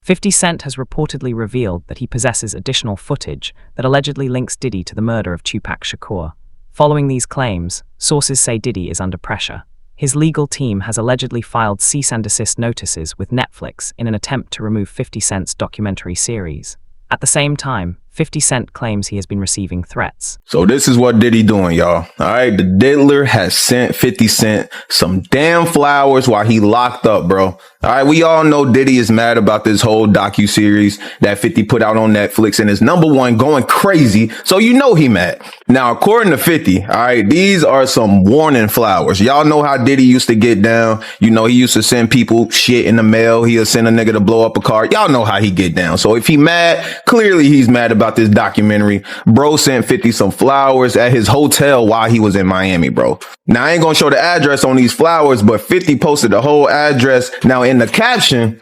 50 Cent has reportedly revealed that he possesses additional footage that allegedly links Diddy to the murder of Tupac Shakur. Following these claims, sources say Diddy is under pressure. His legal team has allegedly filed cease and desist notices with Netflix in an attempt to remove 50 Cent's documentary series. At the same time, 50 Cent claims he has been receiving threats. So this is what Diddy doing, y'all. All right, the diddler has sent 50 Cent some damn flowers while he locked up, bro. All right, we all know Diddy is mad about this whole docu-series that 50 put out on Netflix and is #1 going crazy, so you know he mad. Now, according to 50, all right, these are some warning flowers. Y'all know how Diddy used to get down. You know, he used to send people shit in the mail. He'll send a nigga to blow up a car. Y'all know how he get down. So if he mad, clearly he's mad about this documentary. Bro sent 50 some flowers at his hotel while he was in Miami, bro. Now, I ain't gonna show the address on these flowers, but 50 posted the whole address. Now, in the caption,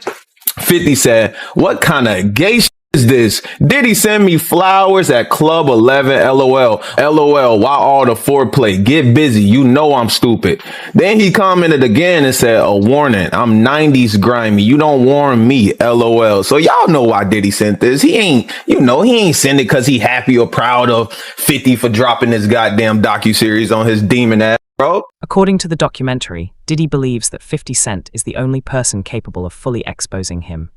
50 said, "What kind of gay shit is this? Diddy send me flowers at Club 11, LOL. LOL, why all the foreplay? Get busy. You know I'm stupid." Then he commented again and said, "A warning. I'm 90s grimy. You don't warn me. LOL." So y'all know why Diddy sent this. He ain't send it because he happy or proud of 50 for dropping this goddamn docuseries on his demon ass, bro. According to the documentary, Diddy believes that 50 Cent is the only person capable of fully exposing him.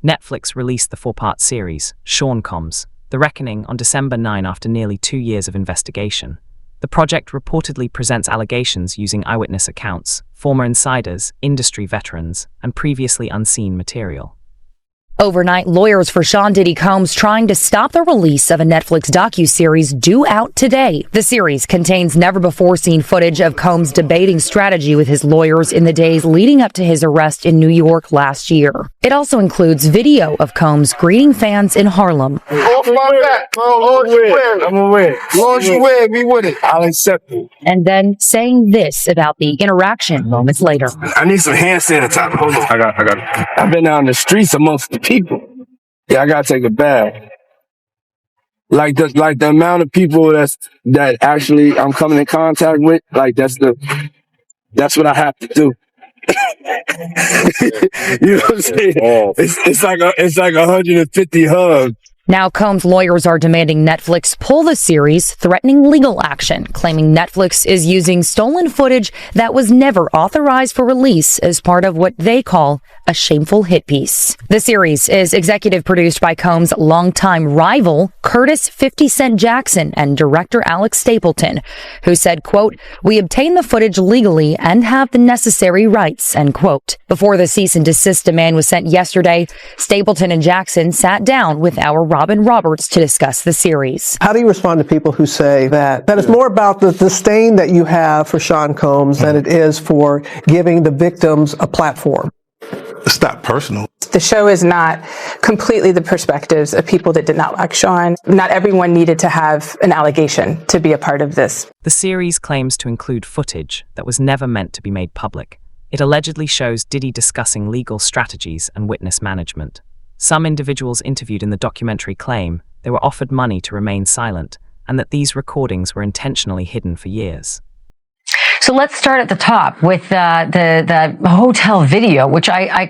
Netflix released the 4-part series, Sean Combs, The Reckoning, on December 9 after nearly 2 years of investigation. The project reportedly presents allegations using eyewitness accounts, former insiders, industry veterans, and previously unseen material. Overnight, lawyers for Sean Diddy Combs trying to stop the release of a Netflix docuseries due out today. The series contains never-before-seen footage of Combs debating strategy with his lawyers in the days leading up to his arrest in New York last year. It also includes video of Combs greeting fans in Harlem. Off my back, bro. Long as you wear it, I'm gonna wear it. Long as you wear it, be with it. I'll accept it. And then saying this about the interaction moments later. I need some hand sanitizer. Hold on. I got it. I've been out in the streets amongst the people. Yeah, I gotta take a bath. Like the amount of people that actually I'm coming in contact with, like that's what I have to do. You know what I'm saying? It's like 150 hugs. Now, Combs' lawyers are demanding Netflix pull the series, threatening legal action, claiming Netflix is using stolen footage that was never authorized for release as part of what they call a shameful hit piece. The series is executive produced by Combs' longtime rival, Curtis 50 Cent Jackson, and director Alex Stapleton, who said, quote, "We obtained the footage legally and have the necessary rights," end quote. Before the cease and desist demand was sent yesterday, Stapleton and Jackson sat down with our Robin Roberts to discuss the series. How do you respond to people who say that it's more about the disdain that you have for Sean Combs than it is for giving the victims a platform? It's not personal. The show is not completely the perspectives of people that did not like Sean. Not everyone needed to have an allegation to be a part of this. The series claims to include footage that was never meant to be made public. It allegedly shows Diddy discussing legal strategies and witness management. Some individuals interviewed in the documentary claim they were offered money to remain silent and that these recordings were intentionally hidden for years. So let's start at the top with the hotel video, which I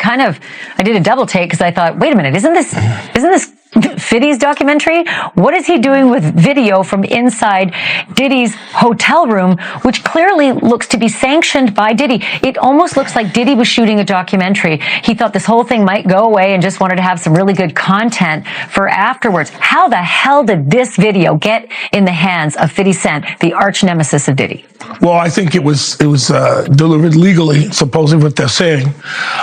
did a double take because I thought, wait a minute, isn't this Fiddy's documentary? What is he doing with video from inside Diddy's hotel room, which clearly looks to be sanctioned by Diddy? It almost looks like Diddy was shooting a documentary. He thought this whole thing might go away and just wanted to have some really good content for afterwards. How the hell did this video get in the hands of 50 Cent, the arch nemesis of Diddy? Well, I think it was delivered legally, supposedly what they're saying.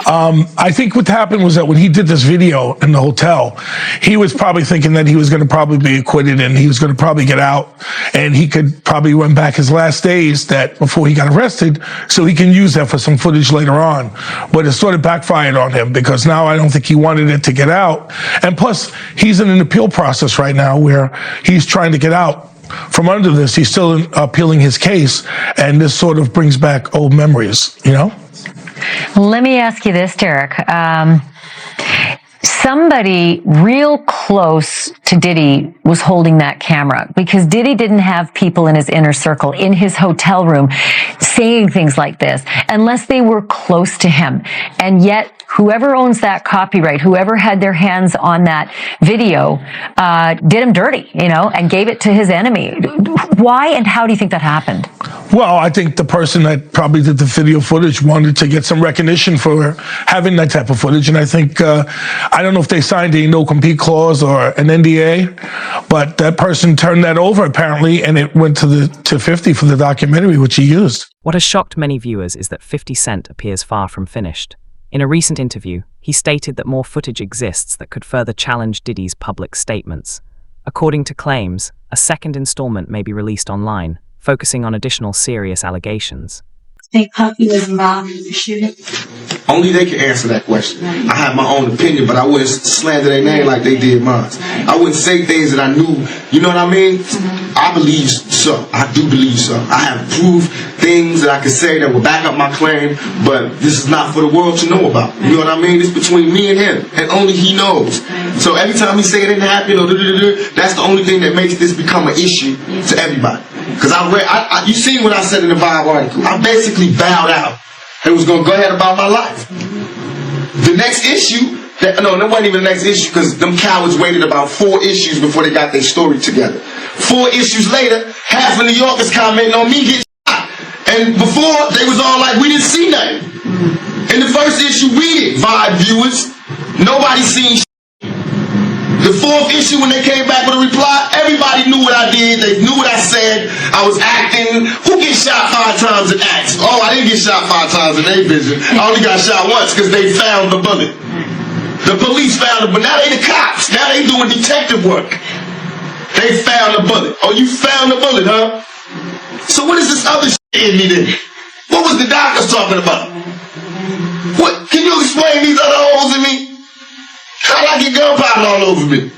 I think what happened was that when he did this video in the hotel, he was probably thinking that he was going to probably be acquitted and he was going to probably get out and he could probably run back his last days that before he got arrested so he can use that for some footage later on. But it sort of backfired on him because now I don't think he wanted it to get out. And plus, he's in an appeal process right now where he's trying to get out from under this. He's still appealing his case, and this sort of brings back old memories, you know? Let me ask you this, Derek. somebody real close to Diddy was holding that camera, because Diddy didn't have people in his inner circle, in his hotel room, saying things like this unless they were close to him. And yet, whoever owns that copyright, whoever had their hands on that video, did him dirty, and gave it to his enemy. Why and how do you think that happened? Well, I think the person that probably did the video footage wanted to get some recognition for having that type of footage. And I think, I don't know if they signed a no-compete clause or an NDA, but that person turned that over apparently, and it went to 50 for the documentary, which he used. What has shocked many viewers is that 50 Cent appears far from finished. In a recent interview, he stated that more footage exists that could further challenge Diddy's public statements. According to claims, a second installment may be released online, focusing on additional serious allegations. Think Puffy was involved in the shooting? Only they can answer that question. I have my own opinion, but I wouldn't slander their name like they did mine. I wouldn't say things that I knew, you know what I mean? I believe so. I do believe so. I have proved things that I can say that will back up my claim, but this is not for the world to know about. You know what I mean? It's between me and him, and only he knows. So every time he say it didn't happen, that's the only thing that makes this become an issue to everybody. Because you seen what I said in the Vibe article. I basically bowed out and was going to go ahead about my life. The next issue, that wasn't even the next issue, because them cowards waited about 4 issues before they got their story together. 4 issues later, half of New Yorkers commenting on me getting shot. And before, they was all like, we didn't see nothing. In the first issue, we did, Vibe viewers. Nobody seen shit. The 4th issue, when they came back with a reply, everybody knew what I did. They knew what I said. I was acting. Who gets shot 5 times in acts? Oh, I didn't get shot 5 times in their vision. I only got shot once because they found the bullet. The police found it, but now they the cops. Now they doing detective work. They found the bullet. Oh, you found the bullet, huh? So what is this other shit in me then? What was the doctors talking about? What? Can you explain these other holes in me? How'd I get gunpowder all over me?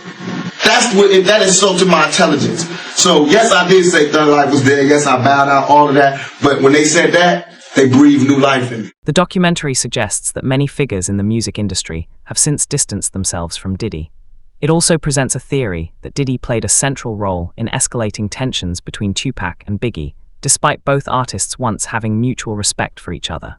That insulted my intelligence. So yes, I did say Thug Life was there. Yes, I bowed out, all of that. But when they said that, they breathed new life in me. The documentary suggests that many figures in the music industry have since distanced themselves from Diddy. It also presents a theory that Diddy played a central role in escalating tensions between Tupac and Biggie, despite both artists once having mutual respect for each other.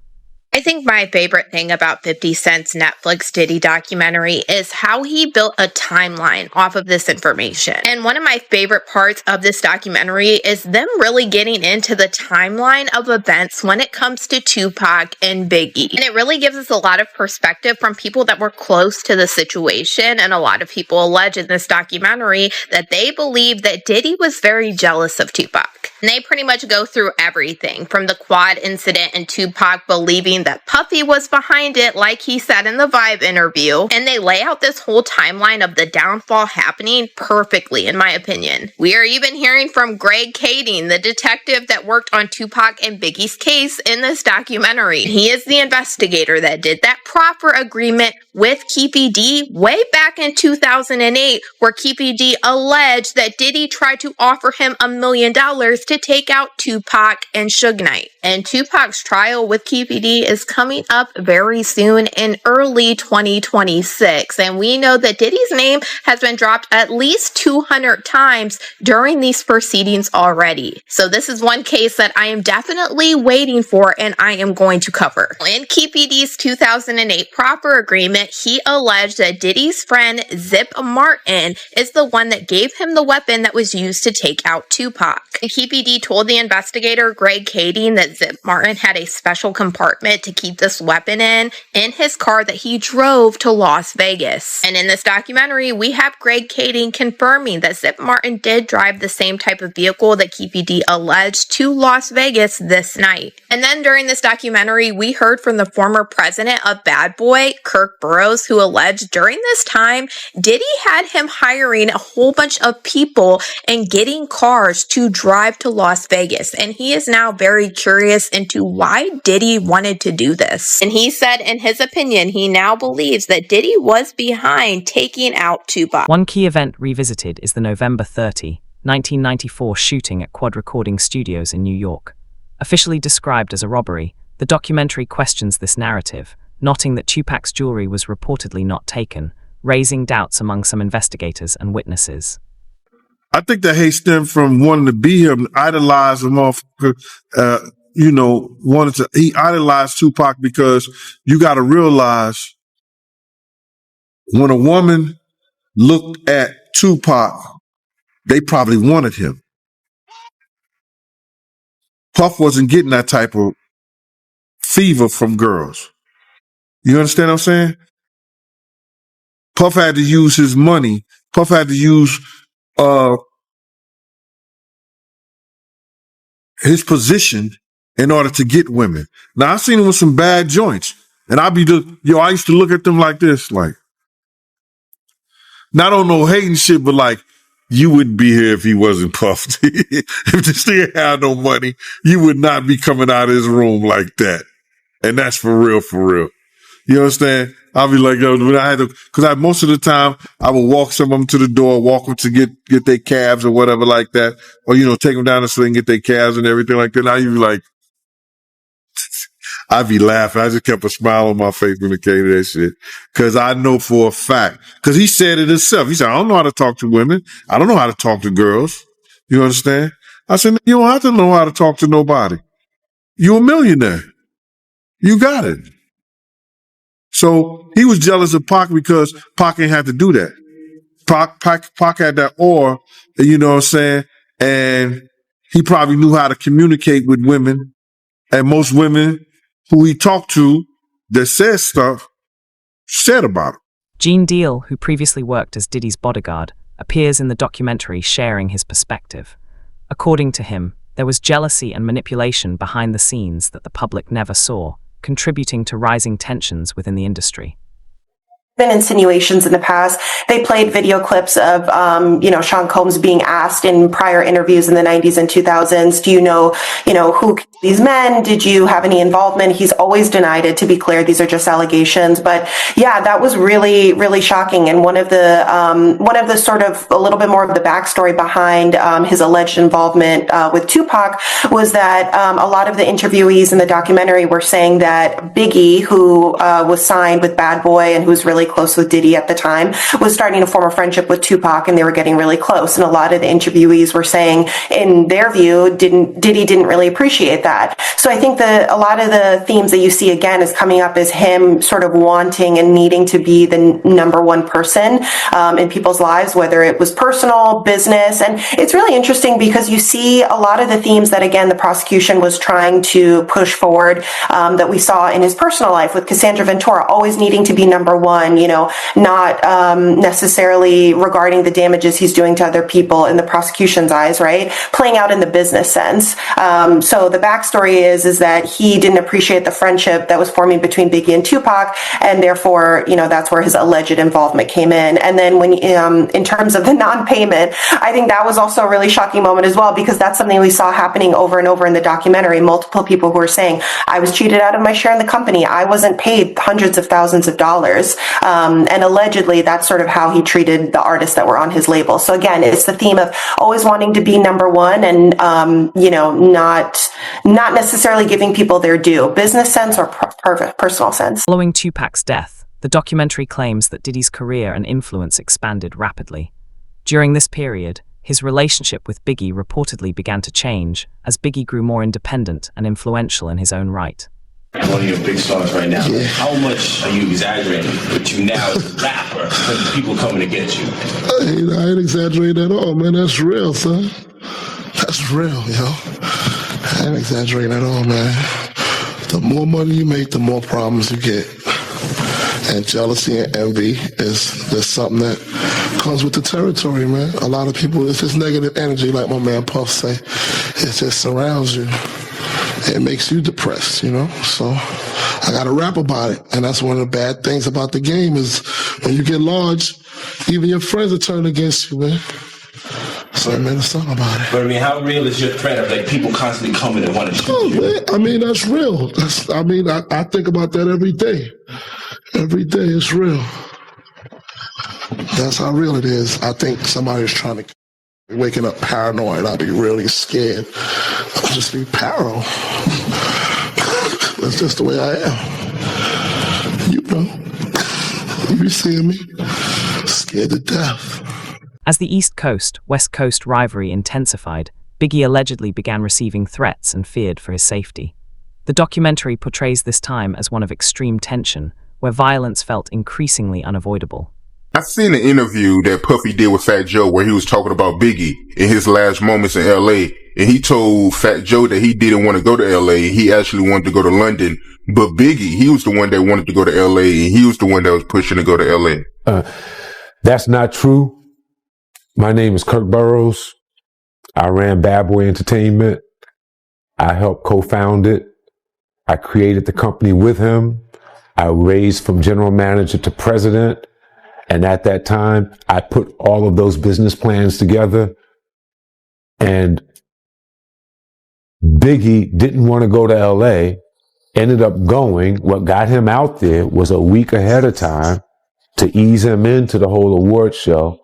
I think my favorite thing about 50 Cent's Netflix Diddy documentary is how he built a timeline off of this information. And one of my favorite parts of this documentary is them really getting into the timeline of events when it comes to Tupac and Biggie. And it really gives us a lot of perspective from people that were close to the situation. And a lot of people allege in this documentary that they believe that Diddy was very jealous of Tupac. And they pretty much go through everything from the quad incident and Tupac believing that Puffy was behind it, like he said in the Vibe interview. And they lay out this whole timeline of the downfall happening perfectly, in my opinion. We are even hearing from Greg Kading, the detective that worked on Tupac and Biggie's case in this documentary. He is the investigator that did that proffer agreement with Keefe D way back in 2008, where Keefe D alleged that Diddy tried to offer him $1 million to take out Tupac and Suge Knight. And Tupac's trial with Keefe D is coming up very soon in early 2026. And we know that Diddy's name has been dropped at least 200 times during these proceedings already. So this is one case that I am definitely waiting for and I am going to cover. In Keefe D's 2008 proffer agreement, he alleged that Diddy's friend Zip Martin is the one that gave him the weapon that was used to take out Tupac. And Keefe D told the investigator Greg Kading that Zip Martin had a special compartment to keep this weapon in his car that he drove to Las Vegas. And in this documentary, we have Greg Kading confirming that Zip Martin did drive the same type of vehicle that Keefe D alleged to Las Vegas this night. And then during this documentary, we heard from the former president of Bad Boy, Kirk Burroughs, who alleged during this time, Diddy had him hiring a whole bunch of people and getting cars to drive to Las Vegas. And he is now very curious into why Diddy wanted to do this. And he said, in his opinion, he now believes that Diddy was behind taking out Tupac. One key event revisited is the November 30, 1994 shooting at Quad Recording Studios in New York. Officially described as a robbery, the documentary questions this narrative, noting that Tupac's jewelry was reportedly not taken, raising doubts among some investigators and witnesses. I think the hate stemmed from wanting to be him, idolize him off, he idolized Tupac because you got to realize when a woman looked at Tupac, they probably wanted him. Puff wasn't getting that type of fever from girls. You understand what I'm saying? Puff had to use his money. Puff had to use his position in order to get women. Now, I've seen him with some bad joints. And I used to look at them like this, like, not on no hating shit, but like, you wouldn't be here if he wasn't puffed. If this nigga had no money, you would not be coming out of his room like that. And that's for real, for real. You understand? I'll be like, yo, when I had to, cause most of the time I would walk some of them to the door, walk them to get their cabs or whatever like that. Or, take them down the street and get their cabs and everything like that. Now you'd be like, I'd be laughing. I just kept a smile on my face when it came to that shit. Cause I know for a fact, cause he said it himself. He said, I don't know how to talk to women. I don't know how to talk to girls. You understand? I said, you don't have to know how to talk to nobody. You a millionaire. You got it. So he was jealous of Pac because Pac ain't had to do that. Pac had that aura, you know what I'm saying? And he probably knew how to communicate with women. And most women who he talked to that said stuff, said about him. Gene Deal, who previously worked as Diddy's bodyguard, appears in the documentary sharing his perspective. According to him, there was jealousy and manipulation behind the scenes that the public never saw, contributing to rising tensions within the industry. Been insinuations in the past. They played video clips of, Sean Combs being asked in prior interviews in the 90s and 2000s, do you know who these men? Did you have any involvement? He's always denied it. To be clear, these are just allegations. But yeah, that was really, really shocking. And one of the sort of a little bit more of the backstory behind his alleged involvement with Tupac was that a lot of the interviewees in the documentary were saying that Biggie, who was signed with Bad Boy and who was really close with Diddy at the time, was starting to form a friendship with Tupac, and they were getting really close. And a lot of the interviewees were saying, in their view, Diddy didn't really appreciate that. So I think that a lot of the themes that you see again is coming up as him sort of wanting and needing to be the number one person in people's lives, whether it was personal, business. And it's really interesting because you see a lot of the themes that, again, the prosecution was trying to push forward that we saw in his personal life with Cassandra Ventura, always needing to be number one, not necessarily regarding the damages he's doing to other people in the prosecution's eyes, right? Playing out in the business sense. So the backstory is that he didn't appreciate the friendship that was forming between Biggie and Tupac, and therefore, that's where his alleged involvement came in. And then when, in terms of the non-payment, I think that was also a really shocking moment as well, because that's something we saw happening over and over in the documentary. Multiple people who were saying, I was cheated out of my share in the company. I wasn't paid hundreds of thousands of dollars. And allegedly, that's sort of how he treated the artists that were on his label. So again, it's the theme of always wanting to be number one and, not necessarily giving people their due, business sense or personal sense. Following Tupac's death, the documentary claims that Diddy's career and influence expanded rapidly. During this period, his relationship with Biggie reportedly began to change as Biggie grew more independent and influential in his own right. One of your big stars right now. Yeah. How much are you exaggerating with you now as a rapper because people coming to get you? I ain't exaggerating at all, man. That's real, son. That's real, yo. I ain't exaggerating at all, man. The more money you make, the more problems you get. And jealousy and envy is something that comes with the territory, man. A lot of people, it's just negative energy, like my man Puff say. It just surrounds you. It makes you depressed, So I got to rap about it. And that's one of the bad things about the game is when you get large, even your friends will turn against you, man. So I made a song about it. But how real is your threat of people constantly coming and wanting to shoot you? Man, that's real. I think about that every day. Every day it's real. That's how real it is. I think somebody's trying to waking up paranoid. I'll be really scared. I'll just be paro. That's just the way I am. You be seeing me. scared to death. As the East Coast-West Coast rivalry intensified, Biggie allegedly began receiving threats and feared for his safety. The documentary portrays this time as one of extreme tension, where violence felt increasingly unavoidable. I seen an interview that Puffy did with Fat Joe where he was talking about Biggie in his last moments in LA, and he told Fat Joe that he didn't want to go to LA, he actually wanted to go to London, but Biggie, he was the one that wanted to go to LA, and he was the one that was pushing to go to LA. That's not true. My name is Kirk Burrows. I ran Bad Boy Entertainment. I helped co-found it. I created the company with him. I raised from general manager to president. And at that time, I put all of those business plans together. And Biggie didn't want to go to LA, ended up going. What got him out there was a week ahead of time to ease him into the whole award show.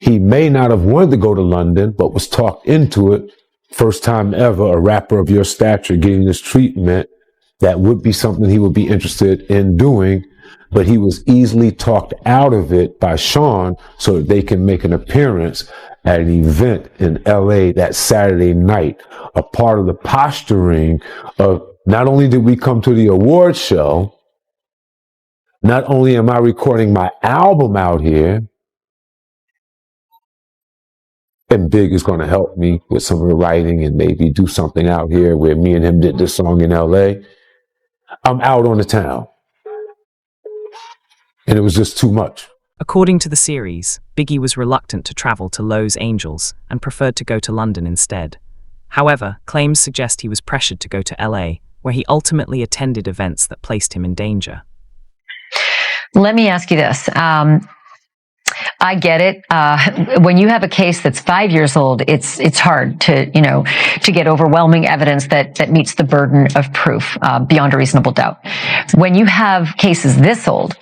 He may not have wanted to go to London, but was talked into it. First time ever, a rapper of your stature getting this treatment that would be something he would be interested in doing. But he was easily talked out of it by Sean so that they can make an appearance at an event in LA that Saturday night. A part of the posturing of not only did we come to the award show, not only am I recording my album out here, and Big is going to help me with some of the writing and maybe do something out here where me and him did this song in LA. I'm out on the town. And it was just too much. According to the series, Biggie was reluctant to travel to Los Angeles and preferred to go to London instead. However, claims suggest he was pressured to go to LA, where he ultimately attended events that placed him in danger. Let me ask you this. I get it. When you have a case that's 5 years old, it's hard to get overwhelming evidence that meets the burden of proof beyond a reasonable doubt. When you have cases this old,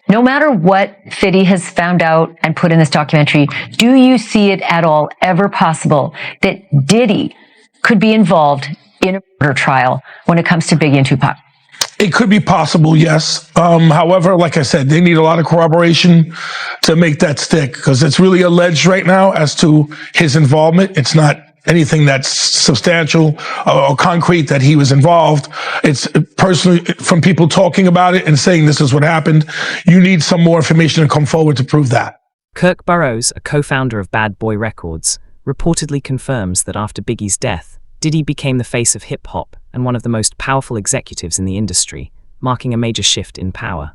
no matter what Fiddy has found out and put in this documentary, do you see it at all ever possible that Diddy could be involved in a murder trial when it comes to Biggie and Tupac? It could be possible, yes. However, like I said, they need a lot of corroboration to make that stick because it's really alleged right now as to his involvement. It's not anything that's substantial or concrete that he was involved. It's personally from people talking about it and saying this is what happened. You need some more information to come forward to prove that. Kirk Burrows, a co-founder of Bad Boy Records, reportedly confirms that after Biggie's death, Diddy became the face of hip-hop and one of the most powerful executives in the industry, marking a major shift in power.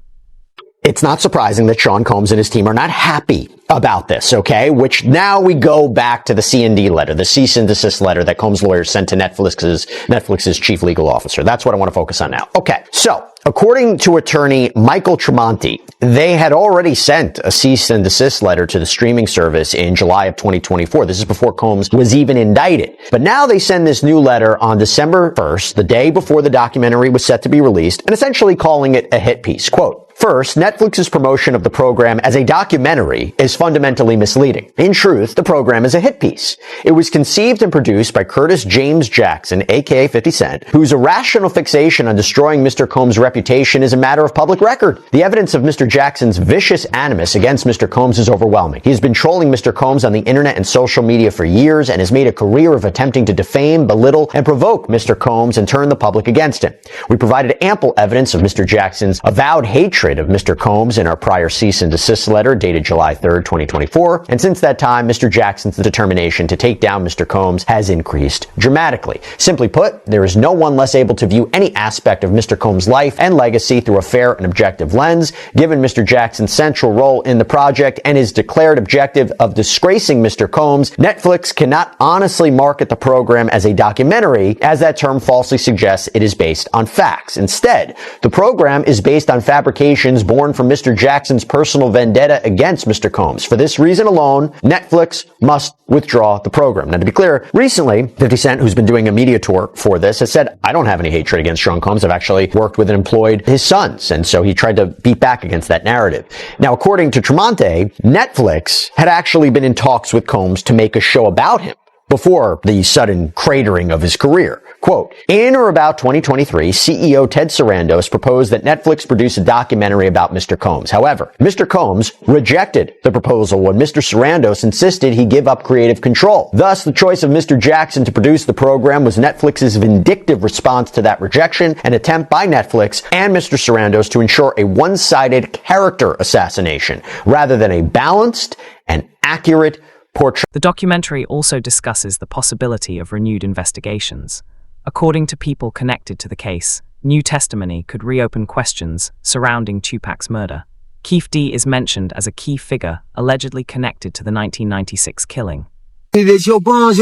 It's not surprising that Sean Combs and his team are not happy about this, okay? Which now we go back to the C&D letter, the cease and desist letter that Combs' lawyers sent to Netflix's chief legal officer. That's what I want to focus on now. Okay, so according to attorney Michael Tremonti, they had already sent a cease and desist letter to the streaming service in July of 2024. This is before Combs was even indicted. But now they send this new letter on December 1st, the day before the documentary was set to be released, and essentially calling it a hit piece. Quote, "First, Netflix's promotion of the program as a documentary is fundamentally misleading. In truth, the program is a hit piece. It was conceived and produced by Curtis James Jackson, aka 50 Cent, whose irrational fixation on destroying Mr. Combs' reputation is a matter of public record. The evidence of Mr. Jackson's vicious animus against Mr. Combs is overwhelming. He has been trolling Mr. Combs on the internet and social media for years and has made a career of attempting to defame, belittle, and provoke Mr. Combs and turn the public against him. We provided ample evidence of Mr. Jackson's avowed hatred of Mr. Combs in our prior cease and desist letter dated July 3rd, 2024, and since that time, Mr. Jackson's determination to take down Mr. Combs has increased dramatically. Simply put, there is no one less able to view any aspect of Mr. Combs' life and legacy through a fair and objective lens. Given Mr. Jackson's central role in the project and his declared objective of disgracing Mr. Combs, Netflix cannot honestly market the program as a documentary, as that term falsely suggests it is based on facts. Instead, the program is based on fabrications born from Mr. Jackson's personal vendetta against Mr. Combs. For this reason alone, Netflix must withdraw the program. Now, to be clear, recently, 50 Cent, who's been doing a media tour for this, has said, I don't have any hatred against Sean Combs. I've actually worked with and employed his sons. And so he tried to beat back against that narrative. Now, according to Tremonti, Netflix had actually been in talks with Combs to make a show about him before the sudden cratering of his career. Quote, in or about 2023, CEO Ted Sarandos proposed that Netflix produce a documentary about Mr. Combs. However, Mr. Combs rejected the proposal when Mr. Sarandos insisted he give up creative control. Thus, the choice of Mr. Jackson to produce the program was Netflix's vindictive response to that rejection, an attempt by Netflix and Mr. Sarandos to ensure a one-sided character assassination rather than a balanced and accurate portrait. The documentary also discusses the possibility of renewed investigations. According to people connected to the case, new testimony could reopen questions surrounding Tupac's murder. Keith D is mentioned as a key figure allegedly connected to the 1996 killing. It is your bonds.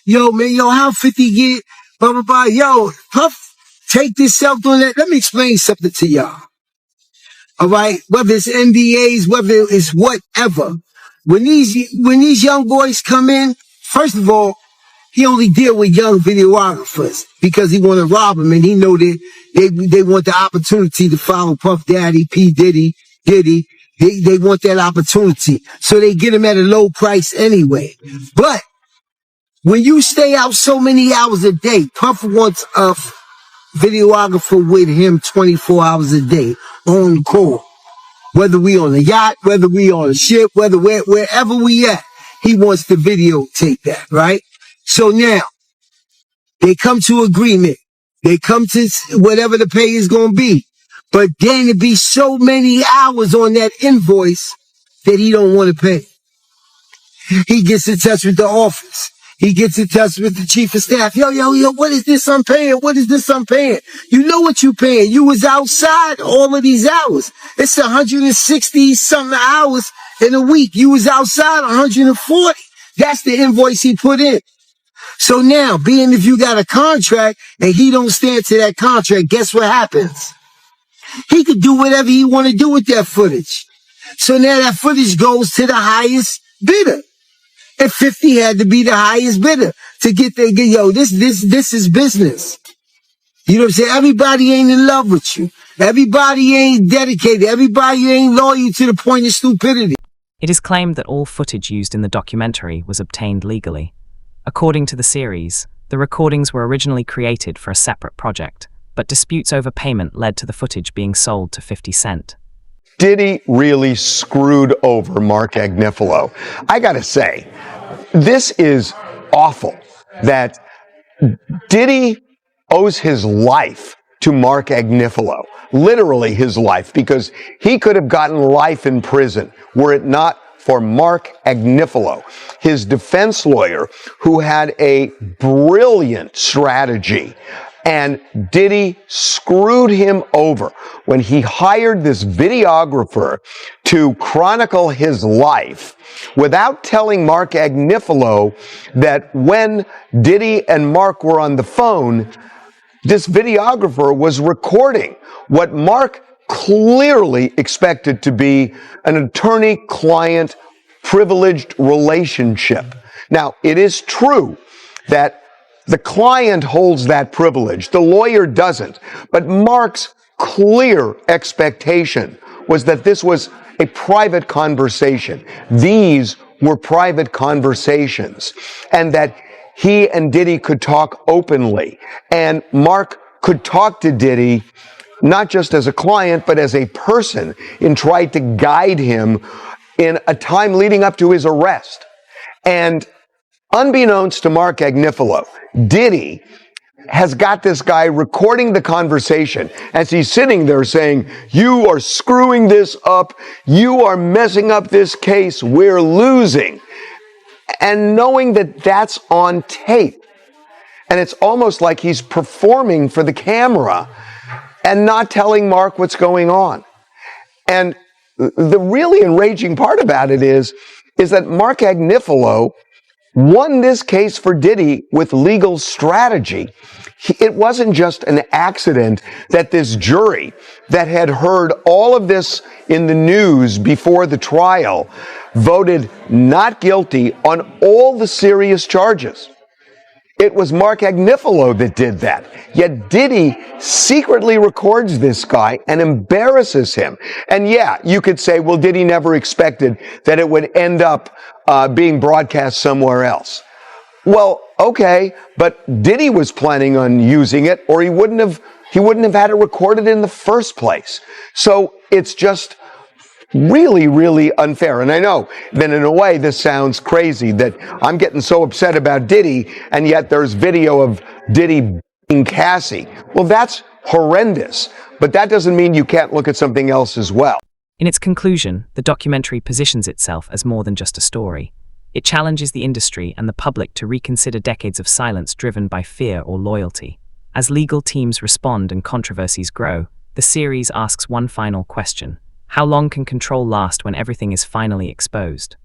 Yo, man, how 50 get, blah, blah, blah. Yo, Puff, take this self doing that. Let me explain something to y'all. All right? Whether it's NDAs, whether it's whatever. When these young boys come in, first of all, he only deal with young videographers because he want to rob them, and he know that they want the opportunity to follow Puff Daddy, P. Diddy. They want that opportunity. So they get him at a low price anyway. But when you stay out so many hours a day, Puff wants a videographer with him 24 hours a day on the call. Whether we on a yacht, whether we on a ship, wherever we at, he wants to videotape that, right? So now, they come to agreement. They come to whatever the pay is going to be. But then it be so many hours on that invoice that he don't want to pay. He gets in touch with the office. He gets in touch with the chief of staff. Yo, what is this I'm paying? What is this I'm paying? You know what you paying. You was outside all of these hours. It's 160 something hours in a week. You was outside 140. That's the invoice he put in. So now, being if you got a contract and he don't stand to that contract, guess what happens? He could do whatever he want to do with that footage. So now that footage goes to the highest bidder. And 50 had to be the highest bidder to get there. Yo, this is business. You know what I'm saying? Everybody ain't in love with you. Everybody ain't dedicated. Everybody ain't loyal to the point of stupidity. It is claimed that all footage used in the documentary was obtained legally. According to the series, the recordings were originally created for a separate project, but disputes over payment led to the footage being sold to 50 Cent. Diddy really screwed over Mark Agnifilo. I gotta say, this is awful that Diddy owes his life to Mark Agnifilo, literally his life, because he could have gotten life in prison were it not for Mark Agnifilo, his defense lawyer, who had a brilliant strategy. And Diddy screwed him over when he hired this videographer to chronicle his life without telling Mark Agnifilo that when Diddy and Mark were on the phone, this videographer was recording what Mark clearly expected to be an attorney-client privileged relationship. Now, it is true that the client holds that privilege. The lawyer doesn't. But Mark's clear expectation was that this was a private conversation. These were private conversations. And that he and Diddy could talk openly. And Mark could talk to Diddy not just as a client, but as a person, and tried to guide him in a time leading up to his arrest. And unbeknownst to Mark Agnifilo, Diddy has got this guy recording the conversation as he's sitting there saying, "You are screwing this up. You are messing up this case. We're losing." And knowing that that's on tape. And it's almost like he's performing for the camera and not telling Mark what's going on. And the really enraging part about it is that Mark Agnifilo won this case for Diddy with legal strategy. It wasn't just an accident that this jury that had heard all of this in the news before the trial voted not guilty on all the serious charges. It was Mark Agnifilo that did that. Yet Diddy secretly records this guy and embarrasses him. And yeah, you could say, well, Diddy never expected that it would end up being broadcast somewhere else. Well, Okay, but Diddy was planning on using it, or he wouldn't have had it recorded in the first place. So it's just really, really unfair. And I know that in a way this sounds crazy that I'm getting so upset about Diddy, and yet there's video of Diddy beating Cassie. Well, that's horrendous, but that doesn't mean you can't look at something else as well. In its conclusion, the documentary positions itself as more than just a story. It challenges the industry and the public to reconsider decades of silence driven by fear or loyalty. As legal teams respond and controversies grow, the series asks one final question: how long can control last when everything is finally exposed?